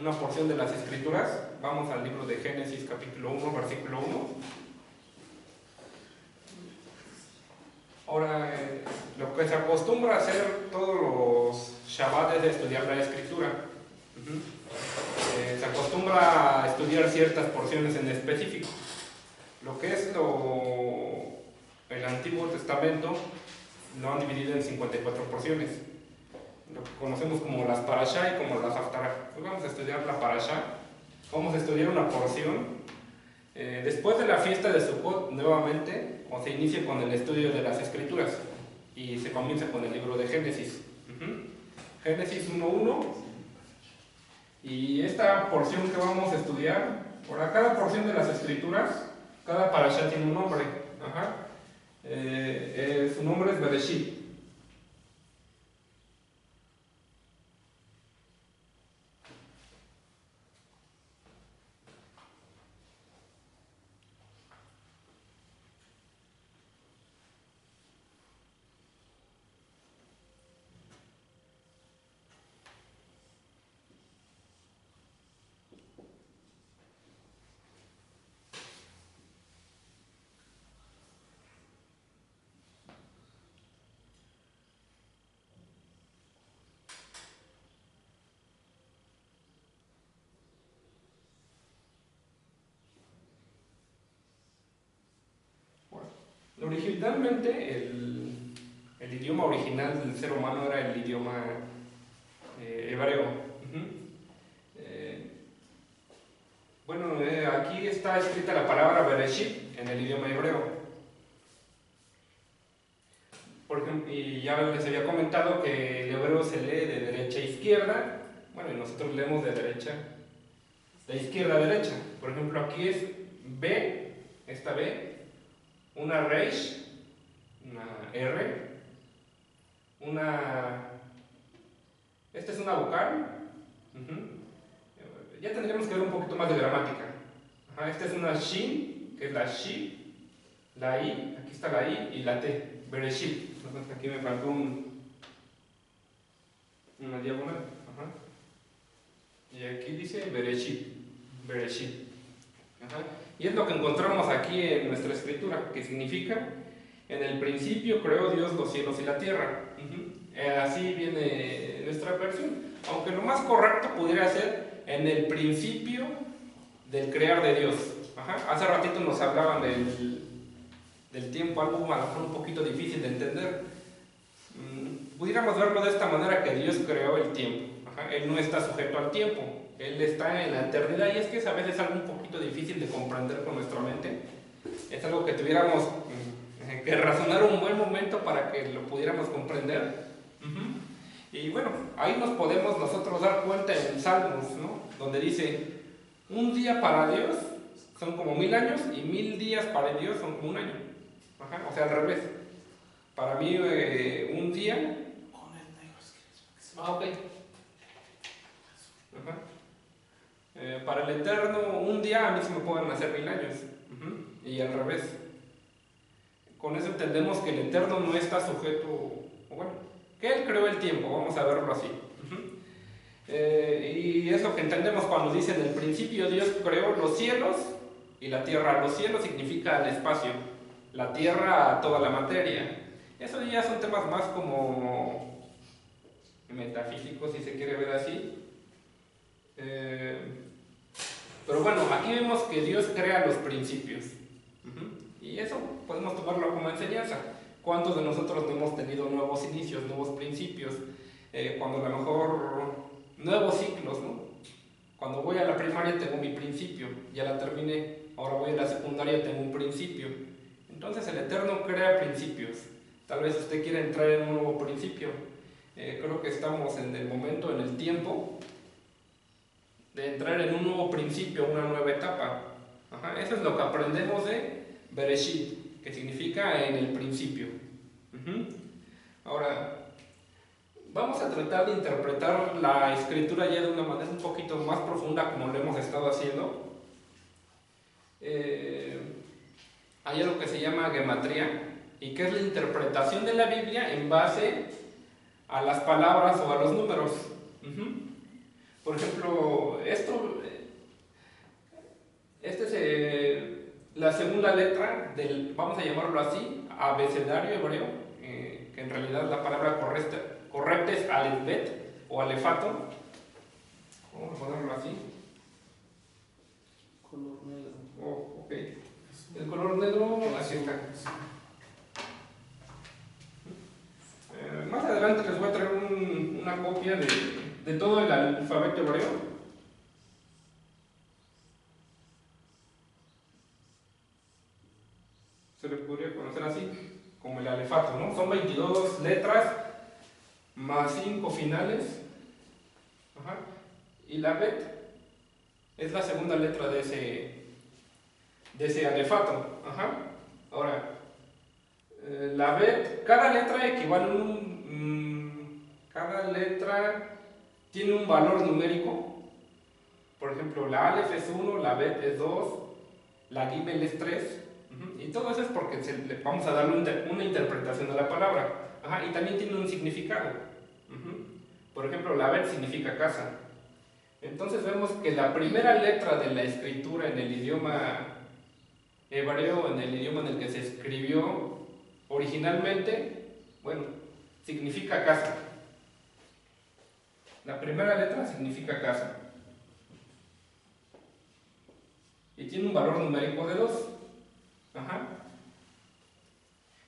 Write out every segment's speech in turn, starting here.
una porción de las Escrituras. Vamos al libro de Génesis capítulo 1, versículo 1. Ahora, lo que se acostumbra a hacer todos los Shabbat es estudiar la Escritura. Se acostumbra a estudiar ciertas porciones en específico. Lo que es el Antiguo Testamento lo han dividido en 54 porciones, lo que conocemos como las Parashá y como las Haftará. Hoy vamos a estudiar la Parashá, vamos a estudiar una porción. Después de la fiesta de Sukkot, nuevamente, se inicia con el estudio de las Escrituras y se comienza con el libro de Génesis. Génesis 1.1. Y esta porción que vamos a estudiar, cada porción de las Escrituras, cada Parashá tiene un nombre. Su nombre es Bereshit. Originalmente, el idioma original del ser humano era el idioma hebreo. Aquí está escrita la palabra Bereshit en el idioma hebreo. Por ejemplo, y ya les había comentado que el hebreo se lee de derecha a izquierda. Bueno, y nosotros leemos de izquierda a derecha. Por ejemplo, aquí es B, esta B, una Reish, una R, esta es una vocal. Ya tendríamos que ver un poquito más de gramática. Esta es una Shin, que es la Shi, la I, aquí está la I y la T, Bereshit. Entonces aquí me faltó una diagonal. Y aquí dice Bereshit, Bereshit. Y es lo que encontramos aquí en nuestra escritura, que significa: en el principio creó Dios los cielos y la tierra. Así viene nuestra versión, aunque lo más correcto pudiera ser en el principio del crear de Dios. Hace ratito nos hablaban del tiempo, algo a lo mejor un poquito difícil de entender. Pudiéramos verlo de esta manera, que Dios creó el tiempo. Él no está sujeto al tiempo, Él está en la eternidad, y es que a veces es algo un poquito difícil de comprender con nuestra mente. Es algo que tuviéramos que razonar un buen momento para que lo pudiéramos comprender. Y bueno, ahí nos podemos nosotros dar cuenta en Salmos, ¿no? Donde dice: un día para Dios son como 1000 años y 1000 días para Dios son como un año. O sea, al revés. Para mí un día... para el Eterno, un día a mí se me pueden hacer 1000 años. Y al revés. Con eso entendemos que el Eterno no está sujeto, que Él creó el tiempo, vamos a verlo así. Y es lo que entendemos cuando dice: en el principio Dios creó los cielos y la tierra. Los cielos significa el espacio, la tierra toda la materia. Eso ya son temas más como metafísicos, si se quiere ver así. Pero bueno, aquí vemos que Dios crea los principios. Y eso podemos tomarlo como enseñanza. ¿Cuántos de nosotros no hemos tenido nuevos inicios, nuevos principios? Cuando a lo mejor nuevos ciclos, ¿no? Cuando voy a la primaria tengo mi principio, ya la terminé. Ahora voy a la secundaria, tengo un principio. Entonces el Eterno crea principios. Tal vez usted quiera entrar en un nuevo principio. Creo que estamos en el momento, en el tiempo de entrar en un nuevo principio, una nueva etapa. Eso es lo que aprendemos de Bereshit, que significa en el principio. Ahora, vamos a tratar de interpretar la escritura ya de una manera un poquito más profunda, como lo hemos estado haciendo. Hay algo que se llama gematría, y que es la interpretación de la Biblia en base a las palabras o a los números. Por ejemplo, esta es la segunda letra del, vamos a llamarlo así, abecedario hebreo, que en realidad la palabra correcta es alefbet o alefato. Vamos a ponerlo así. Color negro. Oh, ok. El color negro, así está. Más adelante les voy a traer una copia de todo el alfabeto hebreo. Se le podría conocer así, como el alefato, ¿no? Son 22 letras más 5 finales. Ajá. Y la bet es la segunda letra de ese alefato. Ajá. Ahora, la bet, cada letra equivale a cada letra tiene un valor numérico. Por ejemplo, la alef es 1, la bet es 2, la gimel es 3. Y todo eso es porque le vamos a darle una interpretación de la palabra. Ajá, y también tiene un significado. Por ejemplo, la bet significa casa. Entonces vemos que la primera letra de la escritura en el idioma hebreo, en el idioma en el que se escribió originalmente, bueno, significa casa. La primera letra significa casa. Y tiene un valor numérico de 2. Ajá.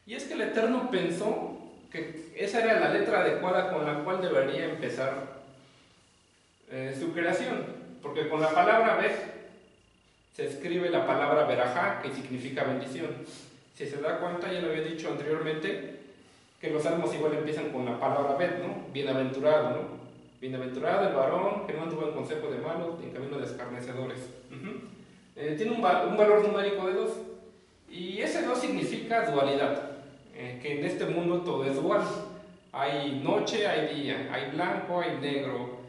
Y es que el Eterno pensó que esa era la letra adecuada con la cual debería empezar su creación. Porque con la palabra Bet se escribe la palabra Berajá, que significa bendición. Si se da cuenta, ya lo había dicho anteriormente, que los salmos igual empiezan con la palabra Bet, ¿no? Bienaventurado, ¿no? Bienaventurado el varón que no anduvo en consejo de malos ni en camino de escarnecedores. Tiene un valor numérico de 2. Y ese 2 significa dualidad, que en este mundo todo es dual. Hay noche, hay día, hay blanco, hay negro,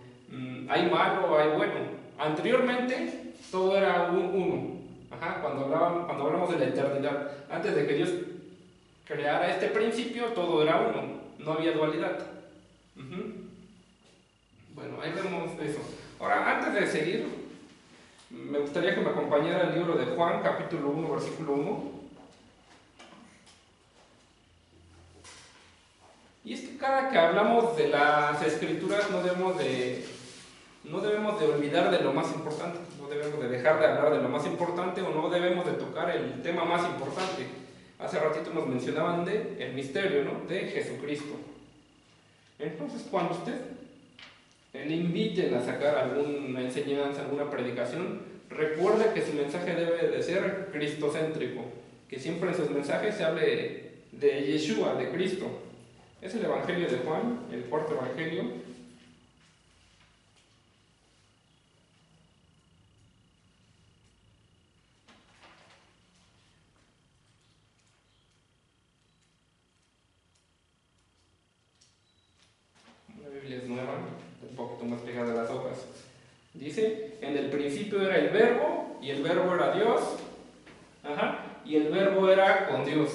hay malo, hay bueno. Anteriormente todo era uno. Ajá, cuando hablamos de la eternidad, antes de que Dios creara este principio, todo era uno, no había dualidad. Bueno, ahí vemos eso. Ahora, antes de seguir, me gustaría que me acompañara el libro de Juan, capítulo 1, versículo 1. Y es que cada que hablamos de las escrituras no debemos de olvidar de lo más importante, no debemos de dejar de hablar de lo más importante o no debemos de tocar el tema más importante. Hace ratito nos mencionaban el misterio, ¿no? De Jesucristo. Entonces, cuando usted le inviten a sacar alguna enseñanza, alguna predicación, recuerde que su mensaje debe de ser cristocéntrico, que siempre en sus mensajes se hable de Yeshua, de Cristo. Es el Evangelio de Juan, el cuarto Evangelio. La Biblia es nueva, un poquito más pegada a las hojas. Dice, en el principio era el verbo, y el verbo era Dios, y el verbo era con Dios.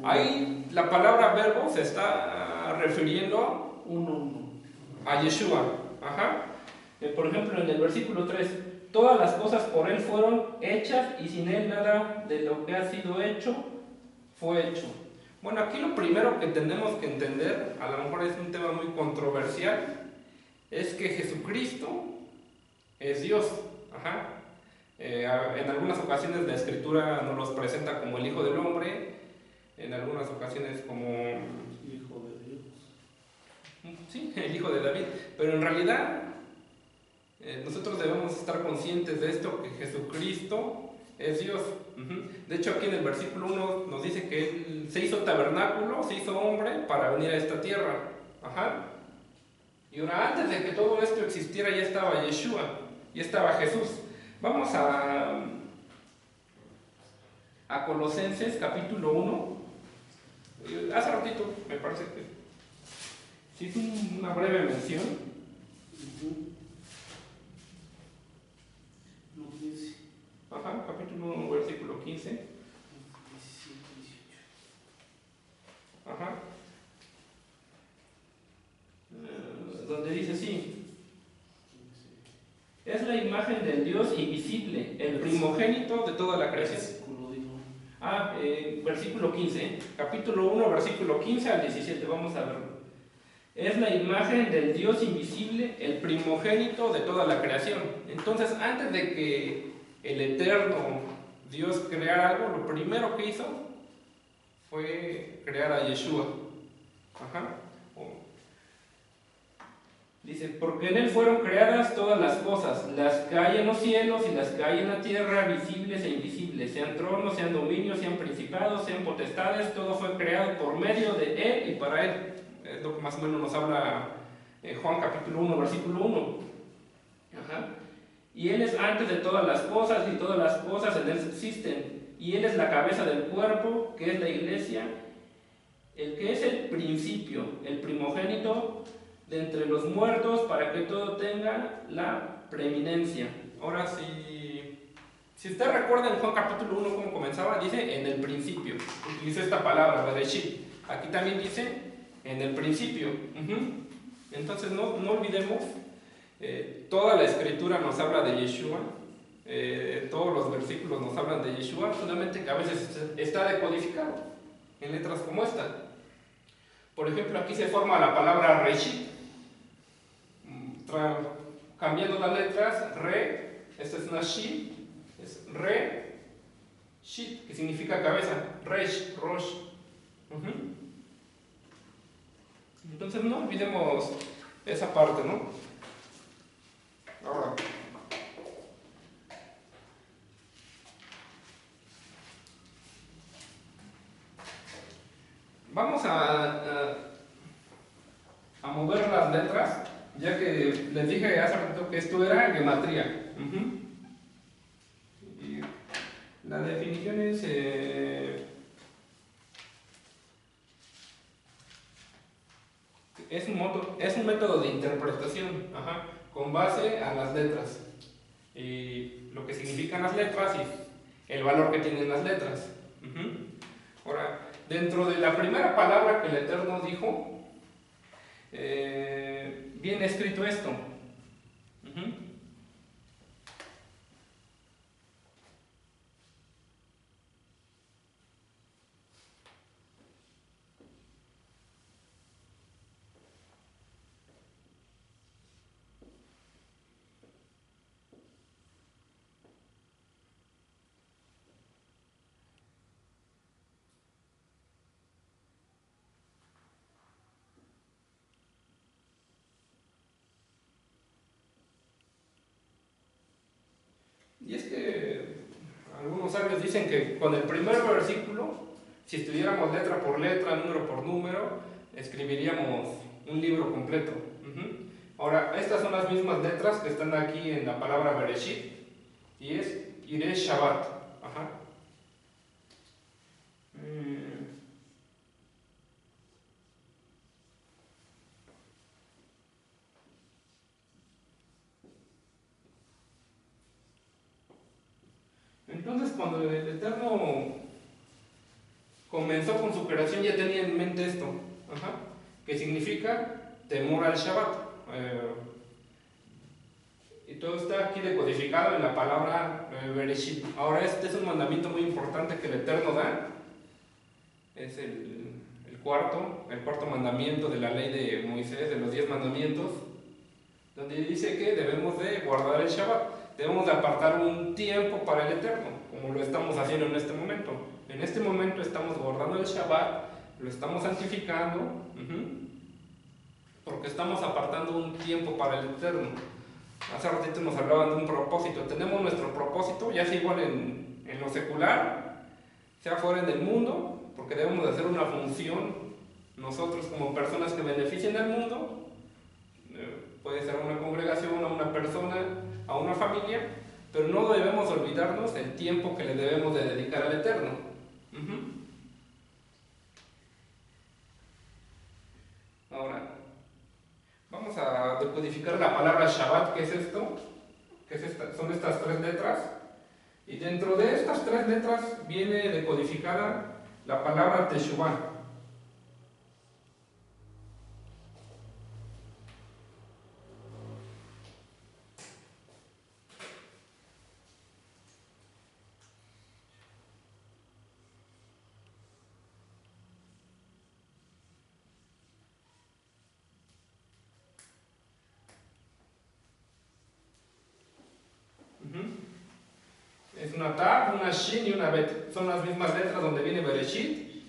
Ahí la palabra verbo se está refiriendo a Yeshua. Por ejemplo, en el versículo 3, todas las cosas por Él fueron hechas y sin Él nada de lo que ha sido hecho fue hecho. Bueno, aquí lo primero que tenemos que entender, a lo mejor es un tema muy controversial, es que Jesucristo es Dios. En algunas ocasiones la Escritura nos los presenta como el Hijo del Hombre, en algunas ocasiones como Hijo de Dios. Sí, el Hijo de David. Pero en realidad nosotros debemos estar conscientes de esto, que Jesucristo es Dios. De hecho, aquí en el versículo 1 nos dice que Él se hizo tabernáculo, se hizo hombre para venir a esta tierra. Y ahora, antes de que todo esto existiera, ya estaba Yeshua, ya estaba Jesús. Vamos a Colosenses capítulo 1. Hace ratito me parece que sí hizo una breve mención. Capítulo 1, versículo 15. Donde dice así: Es la imagen del Dios invisible, el primogénito de toda la creación. Versículo, digo. Versículo 15, capítulo 1, versículo 15 al 17, vamos a verlo. Es la imagen del Dios invisible, el primogénito de toda la creación. Entonces, antes de que el eterno Dios creara algo, lo primero que hizo fue crear a Yeshua. Dice, porque en él fueron creadas todas las cosas, las que hay en los cielos y las que hay en la tierra, visibles e invisibles, sean tronos, sean dominios, sean principados, sean potestades, todo fue creado por medio de él y para él. Es lo que más o menos nos habla Juan capítulo 1, versículo 1. Y él es antes de todas las cosas y todas las cosas en él subsisten. Y él es la cabeza del cuerpo, que es la iglesia, el que es el principio, el primogénito de entre los muertos, para que todo tenga la preeminencia. Ahora, si usted recuerda en Juan capítulo 1 cómo comenzaba, dice en el principio. Utiliza esta palabra, bereshit. Aquí también dice en el principio. Entonces no olvidemos, toda la escritura nos habla de Yeshua, todos los versículos nos hablan de Yeshua, solamente que a veces está decodificado en letras como esta. Por ejemplo, aquí se forma la palabra reshit, cambiando las letras, re, esta es una shi, es re, shit, que significa cabeza, resh, rosh. Entonces no olvidemos esa parte, ¿no? Ahora, vamos a mover las letras, ya que les dije hace rato que esto era gematría. Y la definición es un método de interpretación, con base a las letras, y lo que significan las letras y el valor que tienen las letras. Ahora, dentro de la primera palabra que el Eterno dijo, viene escrito esto. Y es que algunos sabios dicen que con el primer versículo, si estudiáramos letra por letra, número por número, escribiríamos un libro completo. Ahora, estas son las mismas letras que están aquí en la palabra Bereshit, y es Iré Shabbat. Entonces, cuando el Eterno comenzó con su creación, ya tenía en mente esto, que significa temor al Shabbat. Y todo está aquí decodificado en la palabra Bereshit. Ahora, este es un mandamiento muy importante que el Eterno da. Es el cuarto mandamiento de la ley de Moisés, de los 10 mandamientos, donde dice que debemos de guardar el Shabbat. Debemos de apartar un tiempo para el Eterno, como lo estamos haciendo en este momento. En este momento estamos guardando el Shabbat, lo estamos santificando, porque estamos apartando un tiempo para el Eterno. Hace ratito nos hablaban de un propósito. Tenemos nuestro propósito, ya sea igual en lo secular, sea fuera en el mundo, porque debemos de hacer una función nosotros como personas que beneficien al mundo. Puede ser una congregación, a una persona, a una familia, pero no debemos olvidarnos el tiempo que le debemos de dedicar al Eterno. Ahora, vamos a decodificar la palabra Shabbat. ¿Qué es esto? Son estas 3 letras, y dentro de estas 3 letras viene decodificada la palabra Teshuvah. una Tav, una Shin y una Bet. Son las mismas letras donde viene Bereshit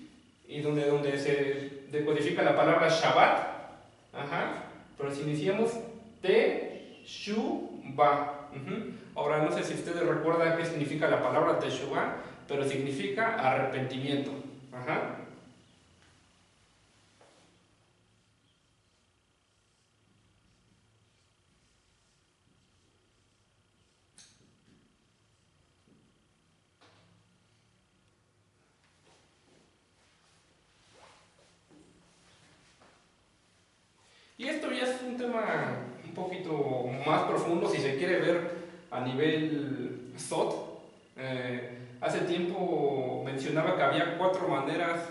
y donde se decodifica la palabra Shabbat. Ajá. Pero si iniciamos Teshuvah. Ahora no sé si ustedes recuerdan qué significa la palabra Teshuvah, pero significa arrepentimiento. Ajá. Y esto ya es un tema un poquito más profundo si se quiere ver a nivel SOT. Hace tiempo mencionaba que había 4 maneras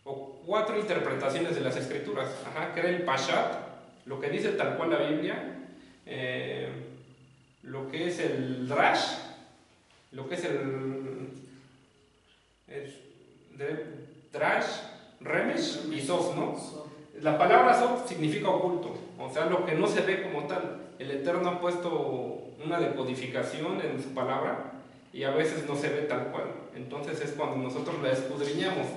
o 4 interpretaciones de las escrituras, que era el Pashat, lo que dice tal cual la Biblia, lo que es el Drash, lo que es el Drash, Remesh y Sof, ¿no? La palabra Sof significa oculto, o sea, lo que no se ve como tal. El Eterno ha puesto una decodificación en su palabra y a veces no se ve tal cual. Entonces es cuando nosotros la escudriñamos.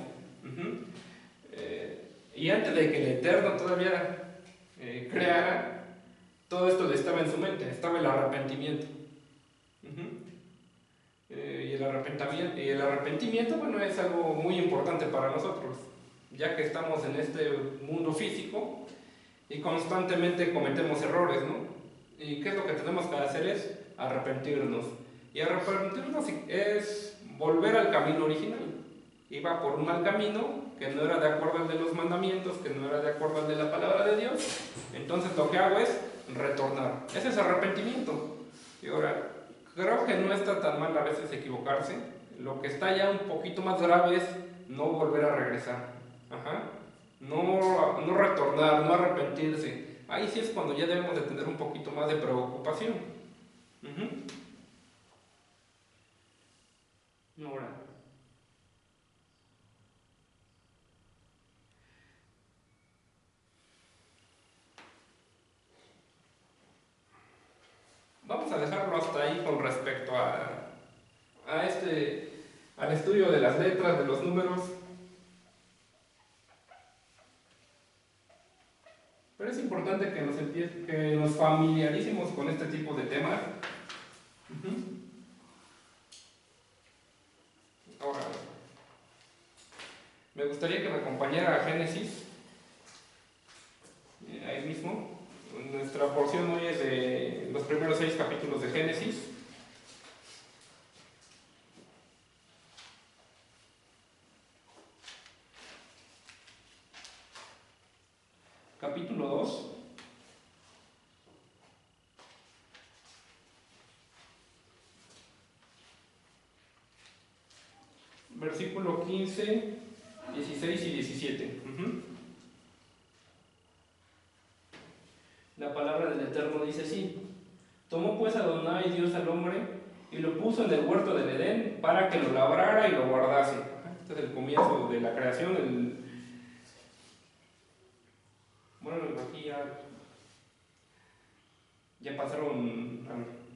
Y antes de que el Eterno todavía creara, todo esto estaba en su mente, estaba el arrepentimiento. Y el arrepentimiento, bueno, es algo muy importante para nosotros, ya que estamos en este mundo físico y constantemente cometemos errores, ¿no? ¿Y qué es lo que tenemos que hacer? Es arrepentirnos. Y arrepentirnos es volver al camino original. Iba por un mal camino que no era de acuerdo al de los mandamientos, que no era de acuerdo al de la palabra de Dios. Entonces lo que hago es retornar. Ese es arrepentimiento. Y ahora, creo que no está tan mal a veces equivocarse. Lo que está ya un poquito más grave es no volver a regresar. No retornar, no arrepentirse. Ahí sí es cuando ya debemos de tener un poquito más de preocupación. Ahora, vamos a dejarlo hasta ahí con respecto al estudio de las letras, de los números. Pero es importante que nos familiaricemos con este tipo de temas. Ahora, me gustaría que me acompañara a Génesis, ahí mismo. Nuestra porción hoy es de los primeros 6 capítulos de Génesis. Capítulo 2. Versículo 15, 16 y 17. La palabra del Eterno dice así: tomó pues Adonai Dios al hombre y lo puso en el huerto del Edén para que lo labrara y lo guardase. Este es el comienzo de la creación. Bueno, aquí ya pasaron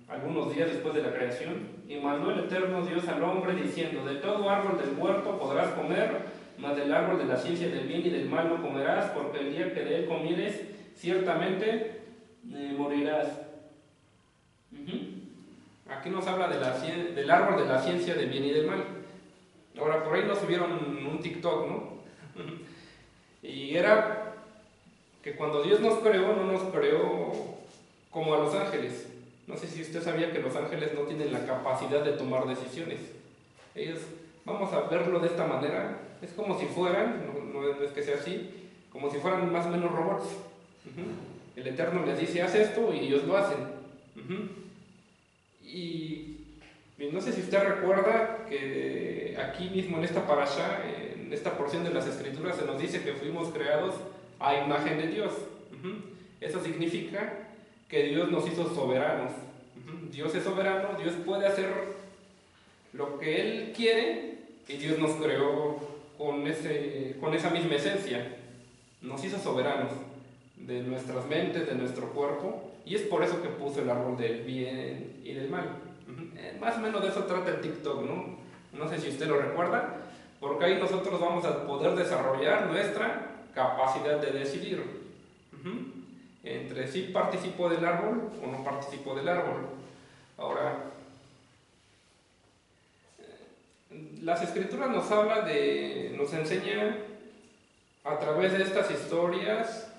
algunos días después de la creación. Y mandó el Eterno Dios al hombre diciendo: de todo árbol del huerto podrás comer, mas del árbol de la ciencia del bien y del mal no comerás, porque el día que de él comieres, ciertamente morirás. Aquí nos habla del árbol de la ciencia del bien y del mal. Ahora, por ahí nos subieron un TikTok, ¿no? Y era que cuando Dios nos creó, no nos creó como a los ángeles. No sé si usted sabía que los ángeles no tienen la capacidad de tomar decisiones. Ellos, vamos a verlo de esta manera, es como si fueran, no es que sea así, como si fueran más o menos robots. El Eterno les dice: haz esto, y ellos lo hacen. Y no sé si usted recuerda que aquí mismo en esta parashá, en esta porción de las Escrituras, se nos dice que fuimos creados a imagen de Dios. Eso significa que Dios nos hizo soberanos. Dios es soberano, Dios puede hacer lo que Él quiere, y Dios nos creó con esa misma esencia. Nos hizo soberanos de nuestras mentes, de nuestro cuerpo, y es por eso que puso el árbol del bien y del mal. Más o menos de eso trata el TikTok, ¿no? No sé si usted lo recuerda, porque ahí nosotros vamos a poder desarrollar nuestra capacidad de decidir. Entre si participo del árbol o no participo del árbol. Ahora, las escrituras nos enseña a través de estas historias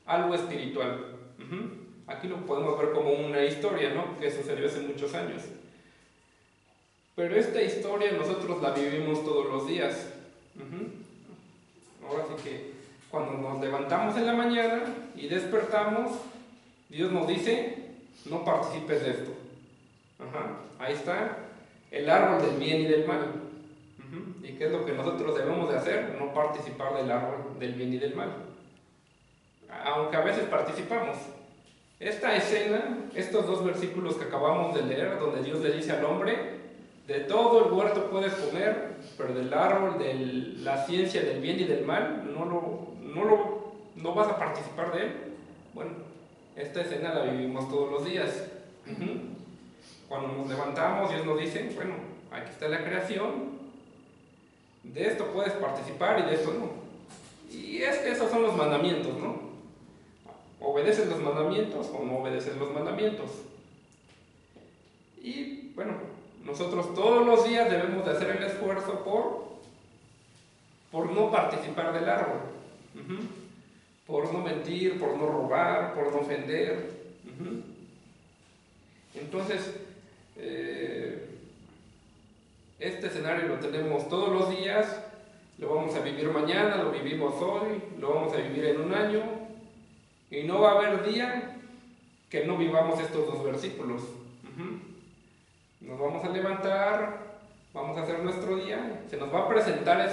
algo espiritual. Aquí lo podemos ver como una historia, ¿no? Que sucedió hace muchos años. Pero esta historia nosotros la vivimos todos los días. Ahora sí que cuando nos levantamos en la mañana y despertamos, Dios nos dice, no participes de esto. Ahí está el árbol del bien y del mal. ¿Y qué es lo que nosotros debemos de hacer? No participar del árbol del bien y del mal. Aunque a veces participamos. Esta escena, estos dos versículos que acabamos de leer, donde Dios le dice al hombre, de todo el huerto puedes comer, pero del árbol de la ciencia del bien y del mal, no vas a participar de él. Bueno, esta escena la vivimos todos los días. Cuando nos levantamos, Dios nos dice, bueno, aquí está la creación, de esto puedes participar y de esto no. Y es que esos son los mandamientos, ¿no? ¿Obedeces los mandamientos o no obedeces los mandamientos? Y bueno, nosotros todos los días debemos de hacer el esfuerzo por no participar del árbol, por no mentir, por no robar, por no ofender. Entonces, este escenario lo tenemos todos los días, lo vamos a vivir mañana, lo vivimos hoy, lo vamos a vivir en un año, y no va a haber día que no vivamos estos dos versículos. Nos vamos a levantar, vamos a hacer nuestro día, se nos va a presentar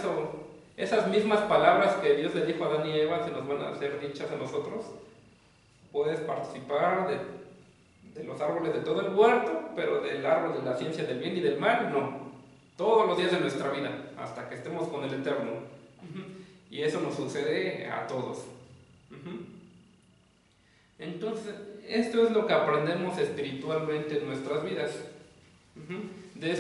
esas mismas palabras que Dios le dijo a Adán y Eva, se nos van a ser dichas a nosotros. Puedes participar de los árboles de todo el huerto, pero del árbol de la ciencia del bien y del mal, no. Todos los días de nuestra vida, hasta que estemos con el Eterno. Y eso nos sucede a todos. Entonces, esto es lo que aprendemos espiritualmente en nuestras vidas. De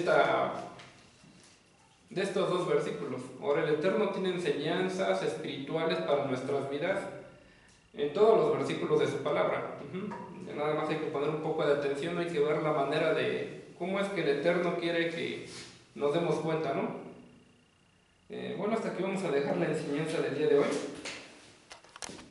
estos dos versículos. Ahora, el Eterno tiene enseñanzas espirituales para nuestras vidas en todos los versículos de su palabra. Nada más hay que poner un poco de atención, hay que ver la manera de cómo es que el Eterno quiere que nos demos cuenta, ¿no? Bueno, hasta aquí vamos a dejar la enseñanza del día de hoy.